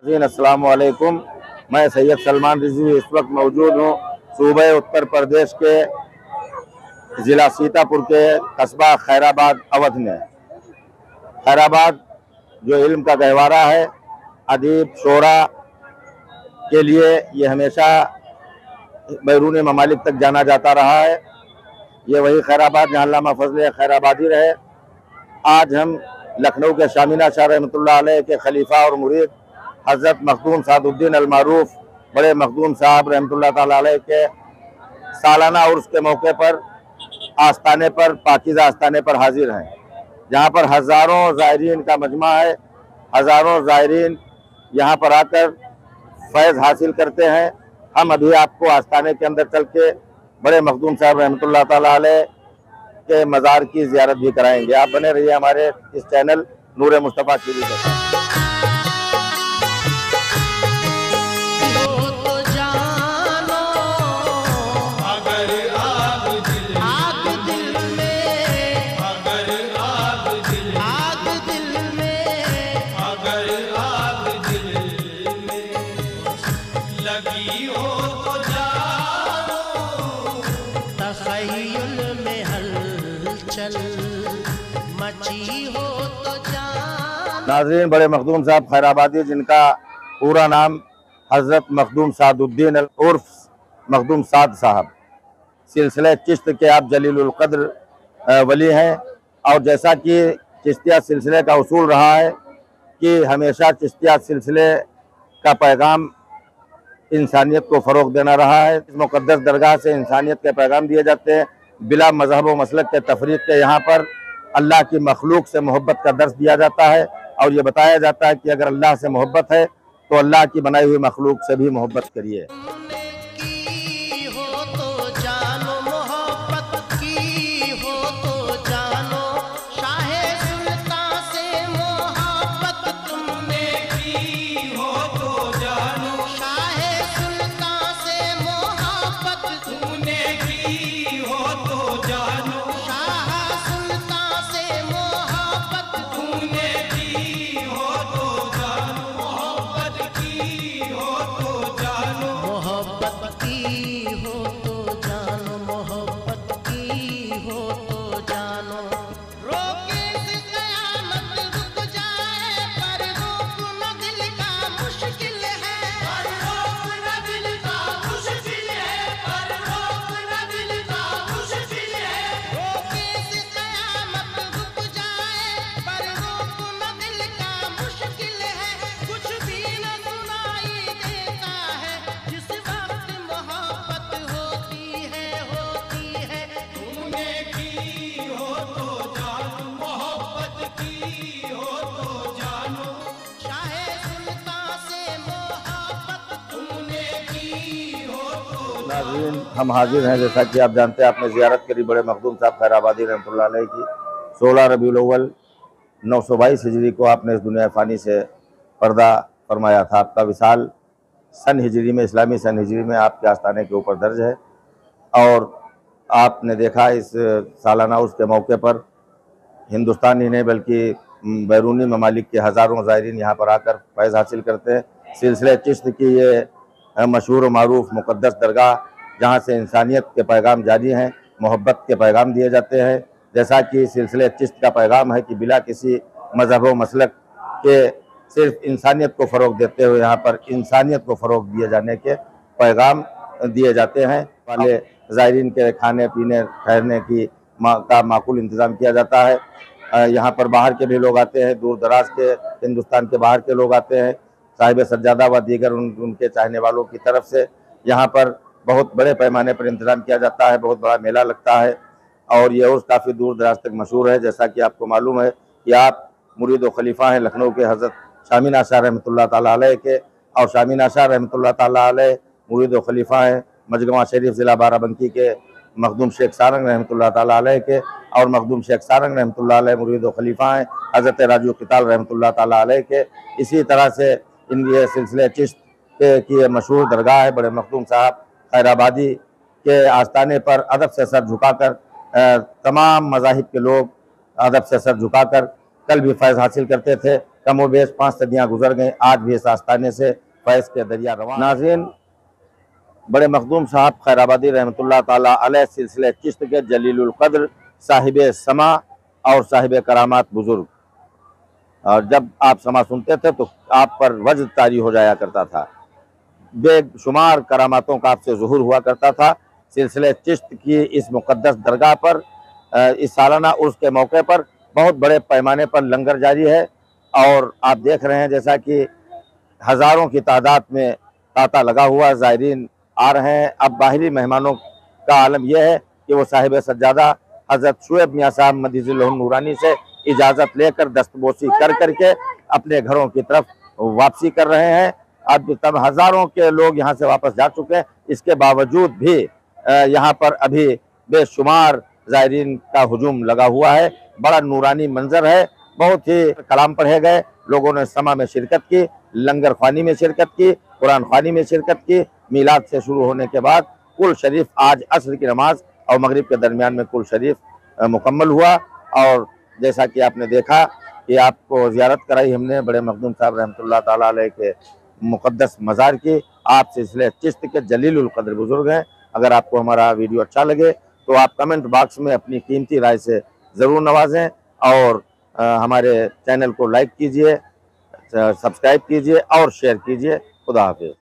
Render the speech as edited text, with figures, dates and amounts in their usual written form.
अस्सलाम वालेकुम। मैं सैयद सलमान रिजवी इस वक्त मौजूद हूँ सूबे उत्तर प्रदेश के ज़िला सीतापुर के कस्बा खैराबाद अवध में। खैराबाद जो इल्म का गहवारा है, अदीब शोरा के लिए ये हमेशा बैरूनी ममालिक तक जाना जाता रहा है। ये वही खैराबाद जहाँ अल्लामा फजल खैराबादी रहे। आज हम लखनऊ के शामीना शाह रहमतुल्लाह अलैह के खलीफा और मुरीद हज़रत मखदूम सादुद्दीन अल-मारूफ बड़े मखदूम साहब रहमतुल्लाह ताला अलैह के सालाना उर्स के मौके पर आस्ताने पर पाकीज़ा आस्ताने पर हाजिर हैं, जहाँ पर हज़ारों ज़ायरीन का मजमा है। हज़ारों ज़ायरीन यहाँ पर आकर फैज़ हासिल करते हैं। हम अभी आपको आस्ताने के अंदर चल के बड़े मखदूम साहब रहमतुल्लाह ताला अलैह के मज़ार की ज़ियारत भी कराएंगे। आप बने रहिए हमारे इस चैनल नूर मुस्तफ़ा टीवी के साथ। नाज़रीन, बड़े मखदूम साहब खैराबादी, जिनका पूरा नाम हज़रत मखदूम सादुद्दीन उर्फ मखदूम साद साहब, सिलसिले चिश्त के आप जलीलुल क़द्र वली हैं। और जैसा कि चिश्तिया सिलसिले का उसूल रहा है कि हमेशा चिश्तिया सिलसिले का पैगाम इंसानियत को फ़रोग़ देना रहा है। इस मुक़द्दस दरगाह से इंसानियत के पैगाम दिए जाते हैं, बिला मज़हब व मसलक के तफरीक़ के। यहाँ पर अल्लाह की मखलूक से मोहब्बत का दर्स दिया जाता है और ये बताया जाता है कि अगर अल्लाह से मोहब्बत है तो अल्लाह की बनाई हुई मखलूक से भी मोहब्बत करिए। नाज़रीन, हम हाजिर हैं, जैसा कि आप जानते हैं, आपने ज़ियारत करी बड़े मखदूम साहब खैराबादी रहमतुल्लाह अलैह की। 16 रबीउल अव्वल 922 हिजरी को आपने इस दुनिया फ़ानी से पर्दा फरमाया था। आपका विसाल सन हिजरी में, इस्लामी सन हिजरी में आपके आस्ताने के ऊपर दर्ज है। और आपने देखा इस सालाना उर्स के मौके पर हिंदुस्तान ही नहीं बल्कि बैरूनी ममालिक के हज़ारों ज़ायरीन यहाँ पर आकर फैज़ हासिल करते हैं। सिलसिले चिश्त की ये मशहूर व मारूफ मुक़द्दस दरगाह, जहाँ से इंसानियत के पैगाम जारी हैं, मोहब्बत के पैगाम दिए जाते हैं। जैसा कि सिलसिले चिश्त का पैगाम है कि बिला किसी मज़हब व मसलक के सिर्फ इंसानियत को फ़रोग़ देते हुए यहाँ पर इंसानियत को फ़रोग़ दिए जाने के पैगाम दिए जाते हैं। वाले ज़ायरीन के खाने पीने ठहरने की का माकूल इंतज़ाम किया जाता है। यहाँ पर बाहर के भी लोग आते हैं, दूर दराज के हिंदुस्तान के बाहर के लोग आते हैं। साहिब सज्जादा व दीगर उनके चाहने वालों की तरफ से यहाँ पर बहुत बड़े पैमाने पर इंतज़ाम किया जाता है। बहुत बड़ा मेला लगता है और ये उर्स काफ़ी दूर दराज तक मशहूर है। जैसा कि आपको मालूम है कि आप मुरीद व खलीफा हैं लखनऊ के हज़रत शामीना शाह रहमतुल्लाह ताला अलैह के, और शामीना शाह रहमतुल्लाह ताला अलैह मुरीद व खलीफा हैं मजगमा शरीफ ज़िला बाराबंकी के मखदूम शेख सारंग रहमतुल्लाह ताला अलैह के, और मखदूम शेख सारंग रहमतुल्लाह अलैह मुरीद व खलीफा हैं हज़रत राजू क़िताल रहमतुल्लाह ताला अलैह के। इसी तरह से इन ये सिलसिले चिश्त की मशहूर दरगाह है। बड़े मखदूम साहब खैराबादी के आस्ताने पर अदब से सर झुकाकर तमाम मज़ाहिब के लोग अदब से सर झुकाकर कल भी फैज़ हासिल करते थे। कमोबेश 5 सदियाँ गुजर गई, आज भी इस आस्थाने से फैज़ के दरिया रवां। नाज़रीन, बड़े मखदूम साहब खैराबादी रहमतुल्लाह ताला अलैह सिलसिले चिश्त के जलीलुल कद्र साहिब समा और साहिब करामात बुजुर्ग, और जब आप समा सुनते थे तो आप पर वज्द तारी हो जाया करता था, बेशुमार करामातों का आपसे ज़ुहूर हुआ करता था। सिलसिले चिश्त की इस मुक़द्दस दरगाह पर इस सालाना उर्स के मौके पर बहुत बड़े पैमाने पर लंगर जारी है, और आप देख रहे हैं जैसा कि हज़ारों की तादाद में तांता लगा हुआ ज़ायरीन आ रहे हैं। अब बाहरी मेहमानों का आलम यह है कि वो साहिब सज्जादा हज़रत शुएब मियाँ साहब मदीजुल्लाह नूरानी से इजाज़त लेकर दस्तबोसी कर करके अपने घरों की तरफ वापसी कर रहे हैं। अब तब हज़ारों के लोग यहाँ से वापस जा चुके हैं, इसके बावजूद भी यहाँ पर अभी बेशुमार ज़ायरीन का हुजूम लगा हुआ है। बड़ा नूरानी मंजर है, बहुत ही कलाम पढ़े गए, लोगों ने समा में शिरकत की, लंगर ख्वानी में शिरकत की, कुरान ख्वानी में शिरकत की। मीलाद से शुरू होने के बाद कुल शरीफ आज असर की नमाज और मगरिब के दरमियान में कुल शरीफ मुकम्मल हुआ। और जैसा कि आपने देखा कि आपको ज़ियारत कराई हमने बड़े मखदूम साहब रहमतुल्लाह ताला अलैह के मुक़द्दस मज़ार की। आप सिलसिले चिश्त के जलीलुल क़द्र बुजुर्ग हैं। अगर आपको हमारा वीडियो अच्छा लगे तो आप कमेंट बॉक्स में अपनी कीमती राय से ज़रूर नवाजें, और हमारे चैनल को लाइक कीजिए, सब्सक्राइब कीजिए और शेयर कीजिए। खुदा हाफिज़।